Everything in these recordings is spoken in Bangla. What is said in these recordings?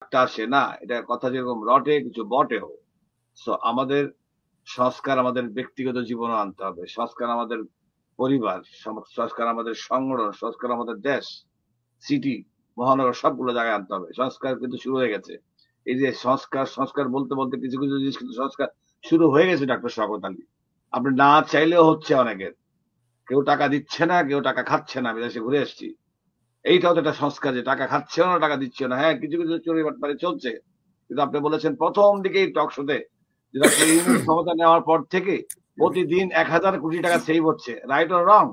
আসে না, এটা কথা যেরকম রটে কিছু বটেও। সো আমাদের সংস্কার আমাদের ব্যক্তিগত জীবনে আনতে হবে, সংস্কার আমাদের পরিবার, সংস্কার আমাদের সংগঠন, সংস্কার আমাদের দেশ, সিটি, মহানগর সবগুলো জায়গায় আনতে হবে। সংস্কার কিন্তু শুরু হয়ে গেছে। এই যে সংস্কার সংস্কার বলতে বলতে কিছু কিছু জিনিস কিন্তু সংস্কার শুরু হয়ে গেছে। ডক্টর শওকত আলী, আপনি না চাইলেও হচ্ছে অনেকের। কেউ টাকা দিচ্ছে না, কেউ টাকা খাচ্ছে না। বিদেশে ঘুরে এসেছি, এইটাও তো একটা সংস্কার যে টাকা খাচ্ছেও না, টাকা দিচ্ছেও না। হ্যাঁ, কিছু কিছু চুরি বাটপারি চলছে, কিন্তু আপনি বলেছেন প্রথম দিকেই টক শোতে যে ডক্টর ইউনূস ক্ষমতা নেওয়ার পর থেকে প্রতিদিন ১,০০০ কোটি টাকা সেভ হচ্ছে। Right or wrong?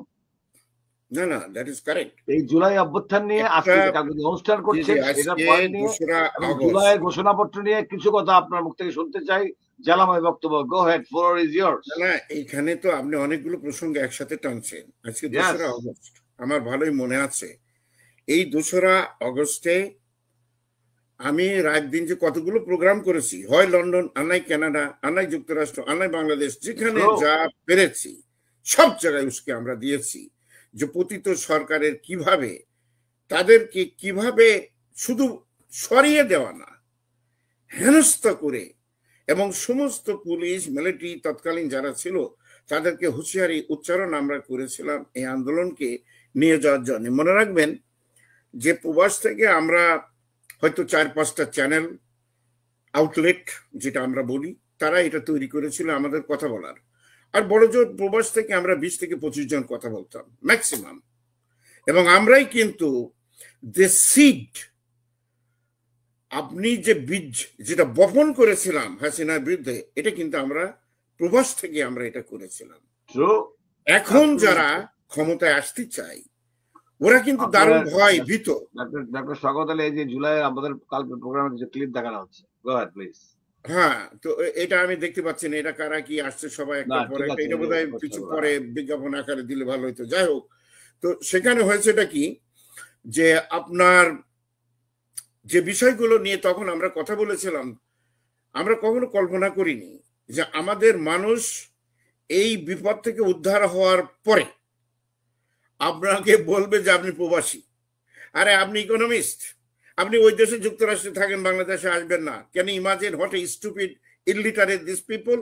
না না, দ্যাট ইজ কারেক্ট। এই জুলাই অভ্যুত্থান নিয়ে আজকে কালকে অনুষ্ঠান করছেন এটার পয়েন্ট নিয়ে এবং জুলাইয়ের ঘোষণাপত্র নিয়ে কিছু কথা আপনার মুখ থেকে শুনতে চাই। জ্বালাময় বক্তব্য, গো হেড, ফ্লোর ইজ ইয়ার্স। না, এইখানে তো আপনি অনেকগুলো প্রসঙ্গ একসাথে টানছেন। আজকে ২রা আগস্ট, আমার ভালোই মনে আছে। এই ২রা আগস্টে আমি রাত দিন যে কতগুলো প্রোগ্রাম করেছি, হয় লন্ডন, আনাই কানাডা, আনাই যুক্তরাষ্ট্র, আনাই বাংলাদেশ, যেখানে যা পেরেছি সব জায়গায় উস্কে আমরা দিয়েছি যে পতিত সরকারের কিভাবে তাদেরকে কিভাবে শুধু সরিয়ে দেওয়া না, হেনস্থা করে, এবং সমস্ত পুলিশ মিলিটারি তৎকালীন যারা ছিল তাদেরকে হুঁশিয়ারি উচ্চারণ আমরা করেছিলাম এই আন্দোলনকে নিয়ে যাওয়ার জন্য। মনে রাখবেন যে প্রবাস থেকে আমরা হয়তো ৪-৫টা চ্যানেল আউটলেট যেটা আমরা বলি, তারা এটা তৈরি করেছিল আমাদের কথা বলার। আর বড় জোর প্রবাস থেকে আমরা ২০ থেকে ২৫ জন কথা বলতাম ম্যাক্সিমাম, এবং আমরাই কিন্তু দ্য সিড, আপনি যে বীজ যেটা বপন করেছিলাম হাসিনার বিরুদ্ধে, এটা কিন্তু আমরা প্রবাস থেকে আমরা এটা করেছিলাম। এখন যারা ক্ষমতায় আসতে চাই ওরা কিন্তু দারুণ ভয় ভীত। ডক্টর শওকত আলী, এই যে জুলাই আমাদের কালকে প্রোগ্রামে কিছু ক্লিপ দেখানো হচ্ছে, গো হেড প্লিজ। হ্যাঁ, তো এটা আমি দেখতে পাচ্ছি না, এটা কারা কি আসছে সবাই একটা পরে, এটা বোধহয় কিছু পরে বিজ্ঞাপন আকারে দিলে ভালো হইতো। যাই হোক, তো সেখানে হয়েছে এটা কি যে আপনার যে বিষয়গুলো নিয়ে তখন আমরা কথা বলেছিলাম, আমরা কখনো কল্পনা করিনি যে আমাদের মানুষ এই বিপদ থেকে উদ্ধার হওয়ার পরে আপনাকে বলবে যে আপনি প্রবাসী। আরে আপনি ইকোনমিস্ট, আপনি ওই দেশে যুক্তরাষ্ট্রে থাকেন, বাংলাদেশে আসবেন না কেন? Imagine what a stupid illiterate this people.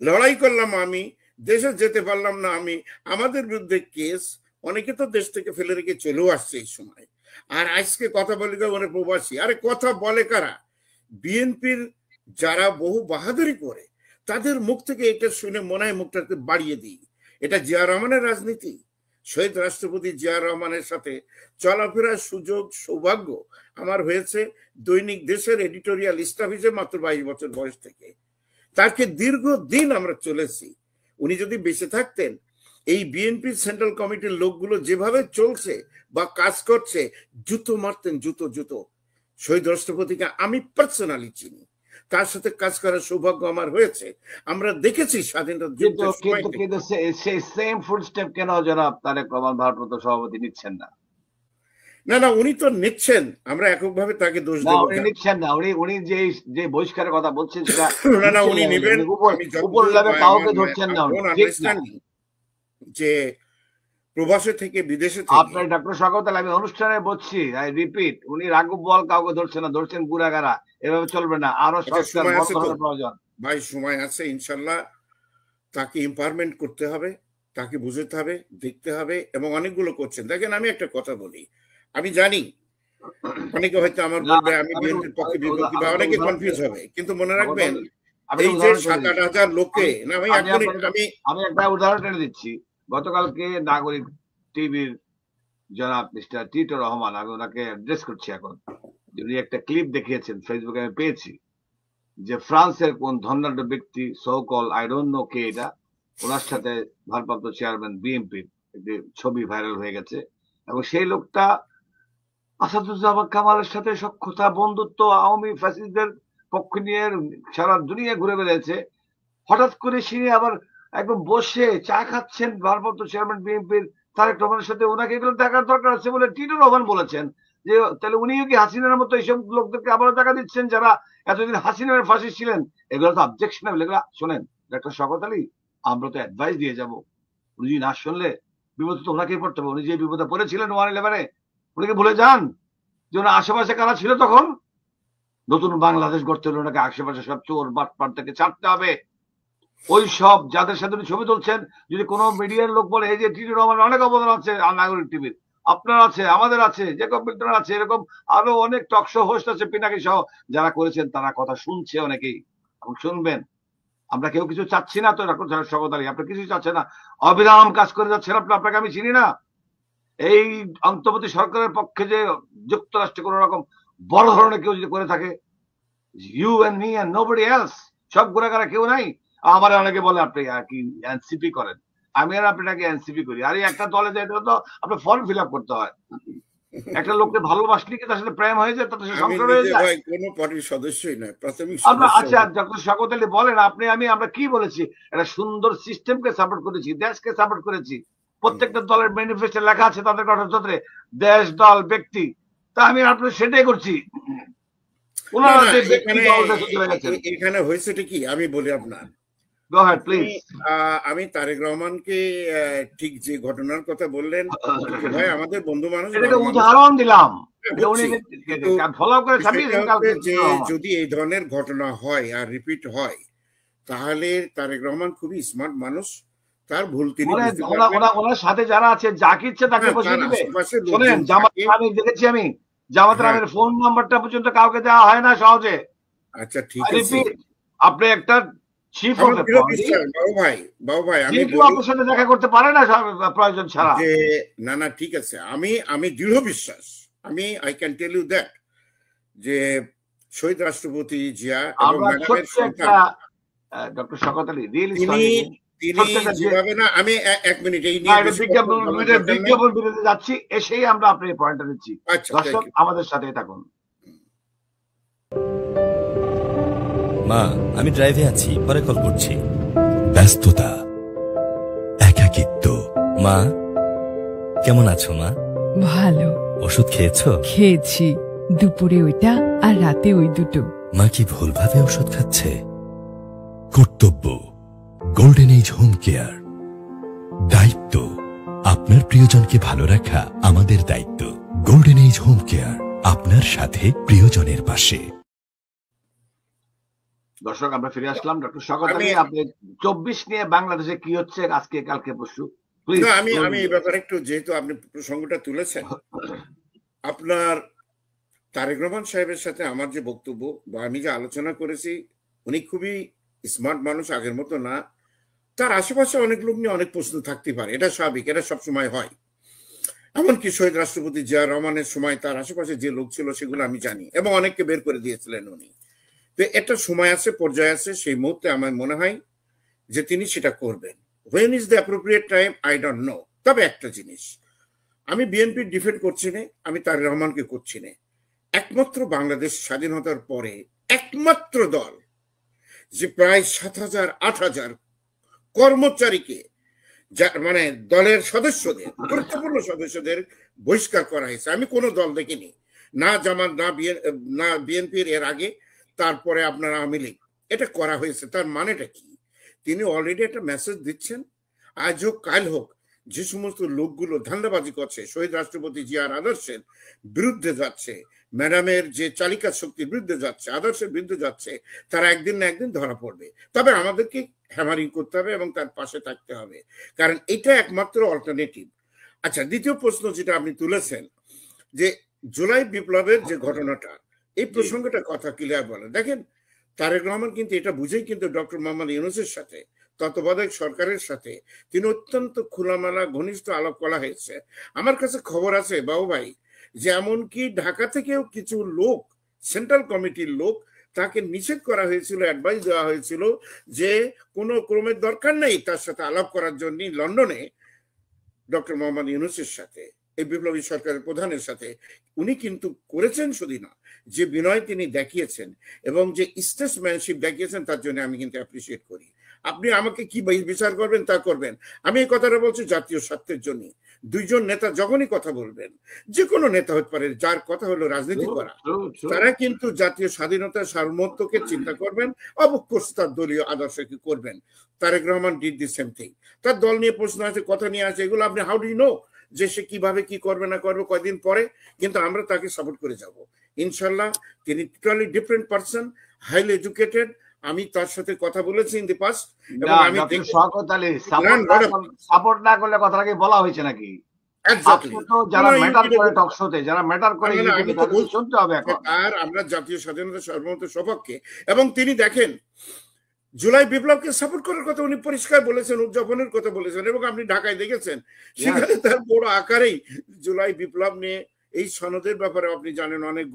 লড়াই করলাম আমি, দেশে যেতে পারলাম না আমি, আমাদের বিরুদ্ধে কেস, অনেকে তো দেশ থেকে ফেলে রেখে চলেও আসছে এই সময়। আর আজকে কথা বলে ওরা প্রবাসী। আরে কথা বলে কারা? বিএনপির যারা বহু বাহাদুরি করে তাদের মুখ থেকে এটা শুনে মনে হয় মুখটাকে বাড়িয়ে দিই। এটা জিয়া রহমানের রাজনীতি। শহীদ রাষ্ট্রপতি জিয়া রহমানের সাথে চলাফেরার সুযোগ সৌভাগ্য আমার হয়েছে দৈনিক দেশের এডিটোরিয়াল স্টাফ হিসেবে মাত্র ২২ বছর বয়স থেকে। তাকে দীর্ঘদিন আমরা চলেছি। উনি যদি বেঁচে থাকতেন, এই বিএনপি সেন্ট্রাল কমিটির লোকগুলো যেভাবে চলছে বা কাজ করছে, জুতো মারতেন, জুতো জুতো। শহীদ রাষ্ট্রপতিকে আমি পার্সোনালি চিনি, তার সাথে কাজ করার সৌভাগ্য আমার হয়েছে। আমরা দেখেছি স্বাধীনতা যুদ্ধের সময়। কিন্তু সেই সেম ফুটস্টেপ কেন জনাব তারেক রহমান ভারপ্রাপ্ত সভাপতি নিচ্ছেন না? না না, উনি তো নিচ্ছেন, আমরা এককভাবে তাকে দোষ দেব না। উনি নিচ্ছেন না। উনি যে বহিষ্কারের কথা বলছেন সেটা না না, উনি নেবেন। উপর লেভেলে কাউকে ধরছেন না। যে প্রবাসে থেকে বিদেশে আপনার ডক্টর শওকত আলী, আমি অনুষ্ঠানে বলছি, আই রিপিট, উনি রাঘব বল কাউকে ধরছেন না, ধরছেন গুড়াগাড়া। এভাবে চলবে না, আরো সংস্কার প্রয়োজন। ভাই সময় আছে, ইনশাল্লাহ তাকে এম্পাওয়ারমেন্ট করতে হবে, তাকে বুঝতে হবে, দেখতে হবে, এবং অনেকগুলো করছেন। দেখেন, আমি একটা কথা বলি, আমি জানি অনেকে হয়তো আমার বলবে আমি বিএনপির পক্ষে বিপক্ষে, বা অনেকে কনফিউজ হবে, কিন্তু মনে রাখবেন এই যে ৭-৮ হাজার লোকে, না ভাই আমি একটা উদাহরণ টেনে দিচ্ছি। গতকালকে নাগরিক টিভির জনাব মিস্টার টিটো রহমান, আমি ওনাকে অ্যাড্রেস করছি এখন, উনি একটা ক্লিপ দেখিয়েছেন ফেসবুকে, আমি পেয়েছি, যে ফ্রান্সের কোন ধনাঢ্য ব্যক্তি, সো-কল আই ডোন্ট নো কে এটা, ওনার সাথে ভারপ্রাপ্ত চেয়ারম্যান বিএনপির একটি ছবি ভাইরাল হয়ে গেছে, এবং সেই লোকটা আসাদুজ্জামান কামালের সাথে সখ্যতা, বন্ধুত্ব, আওয়ামী ফ্যাসিস্টদের পক্ষ নিয়ে সারা দুনিয়া ঘুরে বেড়েছে। হঠাৎ করে সে আবার একদম বসে চা খাচ্ছেন ভারপ্রাপ্ত চেয়ারম্যান বিএনপির তারেক রহমানের সাথে। ওনাকে এগুলো দেখার দরকার আছে বলে টিটো রহমান বলেছেন যে তাহলে উনিও কি হাসিনার মতো এইসব লোকদেরকে আবারও টাকা দিচ্ছেন যারা এতদিন হাসিনার ফাঁসি ছিলেন? এগুলো তো অবজেকশনেবল। এগুলো শোনেন ডক্টর শওকত আলী, আমরা তো অ্যাডভাইস দিয়ে যাবো। উনি যদি না শুনলে বিপদ তো ওনাকেই পড়তে হবে। উনি যে বিপদে পড়েছিলেন 1/11, উনিকে ভুলে যান যে ওনার আশেপাশে কারা ছিল তখন? নতুন বাংলাদেশ গড়তে হলে ওনাকে আশেপাশে সব চোর বাটপার থেকে ছাড়তে হবে। ওই সব যাদের সাথে উনি ছবি তুলছেন, যদি কোনো মিডিয়ার লোক বলে এই যে টিভি রহমান অনেক অবদান আছে নাগরিক টিভির, আপনার আছে, আমাদের আছে, জেকব মিল্টন আছে, এরকম আরো অনেক টক শো হোস্ট আছে, পিনাকি সহ যারা করেছেন, তারা কথা শুনছে অনেকেই, এবং শুনবেন। আমরা কেউ কিছু চাচ্ছি না তো, ডক্টর শওকত আলী আপনি কিছু চাচ্ছেন না, অবিরাম কাজ করে যাচ্ছেন আপনি, আপনাকে আমি চিনি না। এই অন্তর্বর্তী সরকারের পক্ষে যে যুক্তরাষ্ট্রে কোন রকম বড় ধরনের কেউ যদি করে থাকে, you and me and nobody else, সব গুণাগারা কেউ নাই। আমার অনেকে বলে আপনি কি এনসিপি করেন, আমি আর আপনাকে এনসিপি করি। আরে একটা দলে যেতে তো আপনার ফর্ম ফিল আপ করতে হয়, একটা লোককে ভালোবাসলে কি তার সাথে প্রেম হয়ে যায়, তার সাথে সংসার হয়ে যায়। কোনো পার্টির সদস্যই নয়, প্রাথমিক আচ্ছা ডক্টর শওকত আলী বলেন আপনি, আমরা কি বলেছি? একটা সুন্দর সিস্টেমকে সাপোর্ট করেছি, দেশকে সাপোর্ট করেছি। প্রত্যেকটা দলের ম্যানিফেস্টো লেখা আছে তাদের গঠনতন্ত্রে, দেশ, দল, ব্যক্তি। তা আমি আপনি সেটাই করছি। এখানে হয়েছেটা কি আমি বলি আপনার, আমি তারেক রহমানকে ঠিক যে ঘটনার কথা বললেন, ভাই আমাদের বন্ধু মানুষ, উদাহরণ দিলাম। যে যদি এই ধরনের ঘটনা হয় আর রিপিট হয়, তাহলে তারেক রহমান খুবই স্মার্ট মানুষ, তার ভুল তিনি ওনার সাথে যারা আছে যাকে ইচ্ছে তাকে বসিয়ে দিবে। শোনেন, আমি দেখেছি, আমি জামাতের আমির ফোন নাম্বারটা পর্যন্ত কাউকে দেওয়া হয় না সহজে। আচ্ছা ঠিক আছে, আপনি একটা চিফ অফ বাবু ভাই আমি আপনার সাথে দেখা করতে পারে না প্রয়োজন ছাড়া। না ঠিক আছে, আমি দৃঢ় বিশ্বাস, I can tell you that, যে শহীদ রাষ্ট্রপতি জিয়া এবং ম্যাডামের সন্তান ডক্টর শওকত আলী তিনি যেভাবে না, আমি এক মিনিট এই বিজ্ঞাপন বিরোধী যাচ্ছি, এসেই আমরা আপনার এই পয়েন্টটা দিচ্ছি। দর্শক আমাদের সাথে থাকুন। মা আমি ড্রাইভে আছি, পরে কল করছি। ব্যস্ততা, একাকিত্ব। মা কেমন আছো মা? ভালো। ওষুধ খেয়েছো? খেয়েছি, দুপুরে ওইটা আর রাতে ওই দুটো। মা কি ভুলভাবে ওষুধ খাচ্ছে? কর্তব্য, গোল্ডেন এজ হোম কেয়ার। দায়িত্ব, আপনার প্রিয়জনকে ভালো রাখা আমাদের দায়িত্ব। গোল্ডেন এজ হোম কেয়ার, আপনার সাথে প্রিয়জনের পাশে। দর্শক আমরা ফিরে আসলাম। ডক্টর শওকত আলী, আপনি 24 নিয়ে বাংলাদেশে কি হচ্ছে আজকে কালকে পরশু, আমি এই ব্যাপারে একটু, যেহেতু আপনি প্রসঙ্গটা তুলেছেন, আপনার তারেক রহমান সাহেবের সাথে আমার যে বক্তব্য বা আমি যে আলোচনা করেছি, উনি খুবই স্মার্ট মানুষ, আগের মতো না। তার আশেপাশে অনেক লোক নিয়ে অনেক প্রশ্ন থাকতে পারে, এটা স্বাভাবিক, এটা সবসময় হয়। এমনকি শহীদ রাষ্ট্রপতি জিয়া রহমানের সময় তার আশেপাশে যে লোক ছিল সেগুলো আমি জানি, এবং অনেককে বের করে দিয়েছিলেন উনি। তো একটা সময় আছে, পর্যায়ে আছে, সেই মুহূর্তে আমার মনে হয় যে তিনি সেটা করবেন। When is the appropriate time I don't know. তবে একটা জিনিস, আমি বিএনপির ডিফেন্ড করছি না, আমি তারেক রহমানকে করছি না। একমাত্র বাংলাদেশ স্বাধীনতার পরে একমাত্র দল যে প্রায় 7,000-8,000 কর্মচারীকে, মানে দলের সদস্যদের, গুরুত্বপূর্ণ সদস্যদের বহিষ্কার করা হয়েছে, আমি কোনো দল দেখিনি, না জামাত, না বিএনপির এর আগে, তারপরে আপনার আওয়ামী লীগ, এটা করা হয়েছে। তার মানেটা কি? তিনি অলরেডি একটা মেসেজ দিচ্ছেন, আজ হোক কাল হোক, যে সমস্ত লোকগুলো ধান্দাবাজি করছে, শহীদ রাষ্ট্রপতি জিয়ার আদর্শের বিরুদ্ধে যাচ্ছে, ম্যাডামের যে চালিকা শক্তির বিরুদ্ধে যাচ্ছে, আদর্শের বিরুদ্ধে যাচ্ছে, তারা একদিন না একদিন ধরা পড়বে। তবে আমাদেরকে হ্যামারিং করতে হবে এবং তার পাশে থাকতে হবে, কারণ এটা একমাত্র অল্টারনেটিভ। আচ্ছা, দ্বিতীয় প্রশ্ন যেটা আপনি তুলেছেন, যে জুলাই বিপ্লবের যে ঘটনাটা, এই প্রসঙ্গটা কথা ক্লিয়ার বলেন। দেখেন, তারেক রহমান কিন্তু এটা বুঝেই কিন্তু ডক্টর মোহাম্মদ ইউনূসের সাথে, তত্ত্বাবধায়ক সরকারের সাথে তিনি অত্যন্ত খোলামেলা ঘনিষ্ঠ আলাপ করা হয়েছে। আমার কাছে খবর আছে বাবু ভাই, যে এমনকি ঢাকা থেকেও কিছু লোক, সেন্ট্রাল কমিটির লোক, তাকে নিষেধ করা হয়েছিল, অ্যাডভাইস দেওয়া হয়েছিল যে কোনো ক্রমের দরকার নেই তার সাথে আলাপ করার জন্য। লন্ডনে ডক্টর মোহাম্মদ ইউনূসের সাথে, এই বিপ্লবী সরকারের প্রধানের সাথে উনি কিন্তু করেছেন, শুধু না, যে বিনয় তিনি দেখিয়েছেন এবং যে স্টেটসম্যানশিপ দেখিয়েছেন, তার জন্য আমি কিন্তু অ্যাপ্রিসিয়েট করি। আপনি আমাকে কি বিচার করবেন তা করবেন, আমি এই কথাটা বলছি জাতীয় স্বার্থের জন্য। দুইজন নেতা যখনই কথা বলবেন, যে কোনো নেতা হতে পারে, যার কথা হলো রাজনীতি করা, তারা কিন্তু জাতীয় স্বাধীনতা, সার্বভৌমত্বকে চিন্তা করবেন, অবশ্যই তার দলীয় আদর্শকে করবেন। Tarique Rahman did the same thing. তার দল নিয়ে প্রশ্ন আছে, কথা নিয়ে আছে, এগুলো আপনি হাউ ডু ইউ নো যে সে কিভাবে কি করবে না করবে কয়দিন পরে, কিন্তু আমরা তাকে সাপোর্ট করে যাব। ইনশাল্লাহ তিনি totally different person, highly educated. আমি তার সাথে কথা বলেছি ইন দি পাস্ট, এবং আমি শওকত আলী সাপোর্ট না করলে কথাটা কি বলা হয়েছে নাকি? যারা ম্যাটার করে টক শোতে, যারা ম্যাটার করে শুনতে হবে এখন। আর আমরা জাতীয় স্বাধীনতা সর্বমত সপক্ষে, এবং তিনি দেখেন জুলাই বিপ্লবকে সাপোর্ট করার কথা উনি পরিষ্কার বলেছেন, উদযাপনের কথা বলেছেন, এবং আপনি ঢাকায় দেখেছেন সেখানে তার বড় আকারেই জুলাই বিপ্লব নিয়ে এই সনদের ব্যাপারে আপনি জানেন অনেক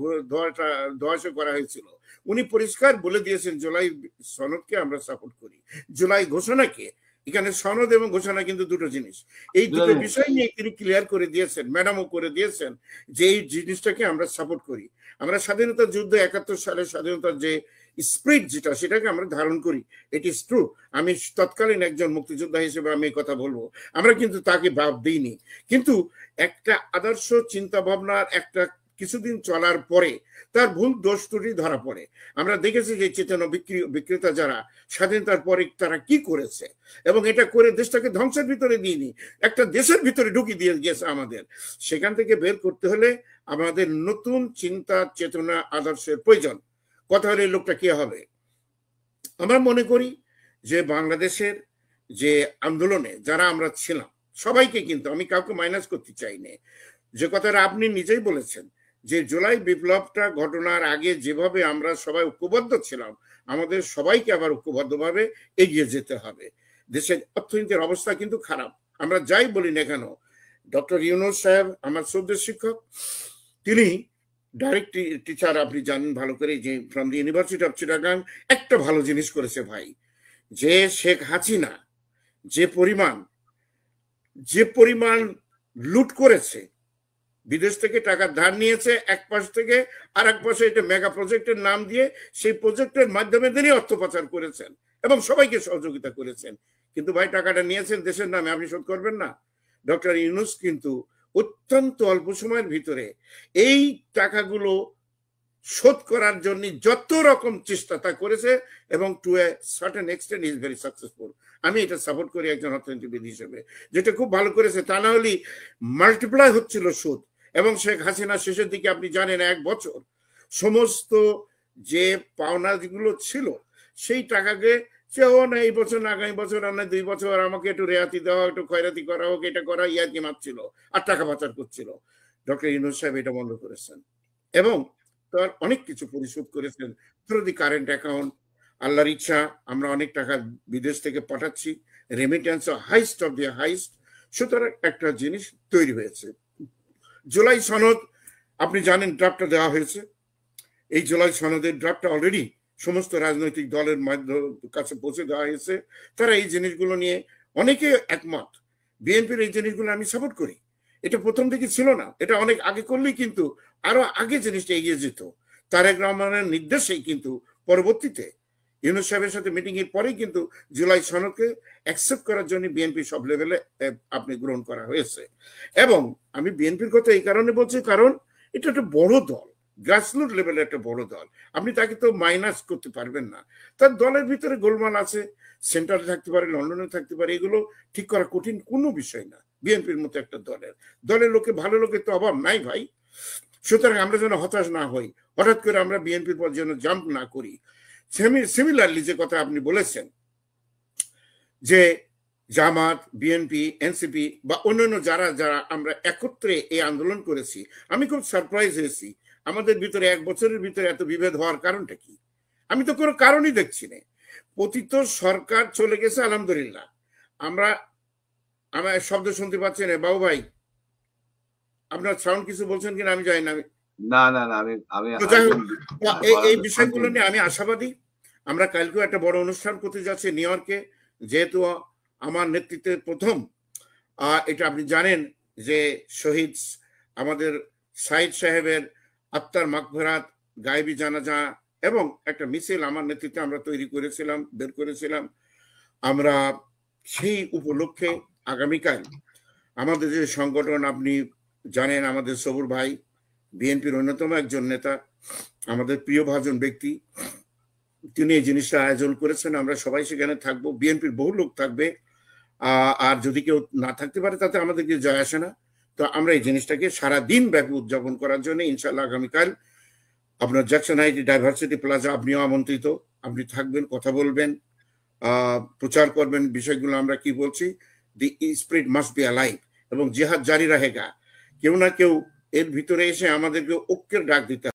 ধোয়াশা করা হয়েছিল। উনি পরিষ্কার বলে দিয়েছেন জুলাই সনদকে আমরা সাপোর্ট করি, জুলাই ঘোষণাকে। এখানে সনদ এবং ঘোষণা কিন্তু দুটো জিনিস, এই দুটো বিষয় নিয়ে তিনি ক্লিয়ার করে দিয়েছেন, ম্যাডামও করে দিয়েছেন যে এই জিনিসটাকে আমরা সাপোর্ট করি। আমরা স্বাধীনতা যুদ্ধ ৭১ সালের স্বাধীনতার যে স্পিরিট যেটা, সেটাকে আমরা ধারণ করি, ইট ইজ ট্রু। আমি তৎকালীন একজন মুক্তিযোদ্ধা হিসেবে আমি এই কথা বলবো, আমরা কিন্তু তাকে ভাব দিইনি, কিন্তু একটা আদর্শ চিন্তা ভাবনার একটা কিছুদিন চলার পরে তার ভুল দোষ ত্রুটি ধরা পড়ে। আমরা দেখেছি যে চেতনা বিক্রেতা যারা স্বাধীনতার পরে তারা কি করেছে, এবং এটা করে দেশটাকে ধ্বংসের ভিতরে দিইনি, একটা দেশের ভিতরে ঢুকিয়ে দিয়ে গেছে আমাদের। সেখান থেকে বের করতে হলে আমাদের নতুন চিন্তা চেতনা আদর্শের প্রয়োজন। কথা হলে লোকটা কি হবে? আমরা মনে করি যে বাংলাদেশের যে আন্দোলনে যারা আমরা ছিলাম সবাইকে, কিন্তু আমি কাউকে মাইনাস করতে চাই না, যে কথাটা আপনি নিজেই বলেছেন যে জুলাই বিপ্লবটা ঘটনার আগে যেভাবে আমরা সবাই ঐক্যবদ্ধ ছিলাম, আমাদের সবাইকে আবার ঐক্যবদ্ধভাবে এগিয়ে যেতে হবে। দেশের অর্থনীতির অবস্থা কিন্তু খারাপ, আমরা যাই বলি না কেন। ডক্টর ইউনূস সাহেব আমার শ্রদ্ধেয় শিক্ষক, তিনি ডাইরেক্ট টিচার, আপনি জানেন ভালো করে, যে from the university of Chittagong একটা ভালো জিনিস করেছে ভাই, যে শেখ হাসিনা যে পরিমাণ লুট করেছে, বিদেশ থেকে টাকা ধার নিয়েছে এক পাশ থেকে, আর এক পাশে এটা মেগা প্রজেক্টের নাম দিয়ে সেই প্রজেক্টের মাধ্যমে তিনি অর্থ পাচার করেছেন এবং সবাইকে সহযোগিতা করেছেন। কিন্তু ভাই টাকাটা নিয়েছেন দেশের নামে, আপনি শোধ করবেন না। ডক্টর ইউনূস কিন্তু অত্যন্ত অল্প সময়ের ভিতরে এই টাকাগুলো শোধ করার জন্য যত রকম চেষ্টা তা করেছে, এবং to a certain extent is very successful. আমি এটা সাপোর্ট করি একজন অর্থনীতিবিদ হিসেবে, যেটা খুব ভালো করেছে। তা না হলে মাল্টিপ্লাই হচ্ছিল সুদ, এবং শেখ হাসিনা শেষের দিকে আপনি জানেন 1 বছর সমস্ত যে পাওনাগুলো ছিল সেই টাকাকে সেও না এই বছর না আগামী বছর না 2 বছর আমাকে একটু রেয়াতি দেওয়া, একটু খয়রাতি করা হোক, এটা করা, ইয়ার্কি মারছিল আর টাকা পাচার করছিল। ডক্টর ইউনূস সাহেব এটা বন্ধ করেছেন এবং তার অনেক কিছু পরিশোধ করেছেন থ্রু দি কারেন্ট অ্যাকাউন্ট। আল্লাহর ইচ্ছা আমরা অনেক টাকা বিদেশ থেকে পাঠাচ্ছি, remittance highest of the highest. সুতরাং একটা জিনিস তৈরি হয়েছে। জুলাই সনদ আপনি জানেন ড্রাফটটা দেওয়া হয়েছে। এই জুলাই সনদের ড্রাফটটা অলরেডি সমস্ত রাজনৈতিক দলের কাছে পৌঁছে দেওয়া হয়েছে। তারা এই জিনিসগুলো নিয়ে অনেকে একমত। বিএনপির এই জিনিসগুলো আমি সাপোর্ট করি। এটা প্রথম থেকে ছিল না, এটা অনেক আগে করলেই কিন্তু আরো আগে জিনিসটা এগিয়ে যেত। তারেক রহমানের নির্দেশেই কিন্তু পরবর্তীতে ইউনূস সাহেবের সাথে মিটিং এর পরেই কিন্তু জুলাই সনদকে অ্যাকসেপ্ট করার জন্য বিএনপি সব লেভেলে আপনি গ্রহণ করা হয়েছে। এবং আমি বিএনপির কথা এই কারণে বলছি, কারণ এটা একটা বড় দল, গ্রাসরুট লেভেলের একটা বড় দল। আপনি তাকে তো মাইনাস করতে পারবেন না। তার দলের ভিতরে গোলমাল আছে, সেন্টারে থাকতে পারে, লন্ডনে থাকতে পারে, এগুলো ঠিক করা কঠিন কোনো বিষয় না। বিএনপির মতো একটা দলের লোকে, ভালো লোকের তো অভাব নাই ভাই। সুতরাং আমরা যেন হতাশ না হই, হঠাৎ করে আমরা বিএনপির পর যেন জাম্প না করি। সিমিলারলি যে কথা আপনি বলেছেন যে জামাত, বিএনপি, এনসিপি বা অন্যান্য যারা যারা আমরা একত্রে এই আন্দোলন করেছি, আমি খুব সারপ্রাইজ হয়েছি আমাদের ভিতরে 1 বছরের ভিতরে এত বিভেদ হওয়ার কারণটা কি। আমি তো কোনো কারণই দেখছি না। পতিত সরকার চলে গেছে আলহামদুলিল্লাহ। আমার শব্দ শুনতে পাচ্ছেন বাবু ভাই? আপনার সাউন্ড কিছু বলছেন কিনা আমি জানি না। এই বিষয়গুলো নিয়ে আমি আশাবাদী। আমরা কালকেও একটা বড় অনুষ্ঠান করতে যাচ্ছি নিউ ইয়র্কে, যেহেতু আমার নেতৃত্বে প্রথম, এটা আপনি জানেন যে শহীদ আমাদের সাইদ সাহেবের আত্মার মাগফিরাত, গায়েবী জানাজা এবং একটা মিছিল আমার নেতৃত্বে আমরা তৈরি করেছিলাম, বের করেছিলাম। আমরা সেই উপলক্ষে আগামীকাল আমাদের যে সংগঠন আপনি জানেন, আমাদের সবুর ভাই বিএনপির অন্যতম একজন নেতা, আমাদের প্রিয় ভাজন ব্যক্তি, তিনি এই জিনিসটা আয়োজন করেছেন। আমরা সবাই সেখানে থাকবো, বিএনপির বহু লোক থাকবে। আর যদি কেউ না থাকতে পারে তাতে আমাদের কিছু যায় আসে না। তো আমরা এই জিনিসটাকে সারা দিন ব্যাপী উদযাপন করার জন্য ইনশাল্লাহ আগামীকাল আপনার জ্যাকসন হাইটে ডাইভার্সিটি প্লাজা, আপনিও আমন্ত্রিত, আপনি থাকবেন, কথা বলবেন, প্রচার করবেন বিষয়গুলো আমরা কি বলছি। দি স্পিরিট মাস্ট বি অ্যালাইভ এবং জিহাদ জারি রাহেগা। কেউ না কেউ এর ভিতরে এসে আমাদেরকে ঐক্যের ডাক দিতে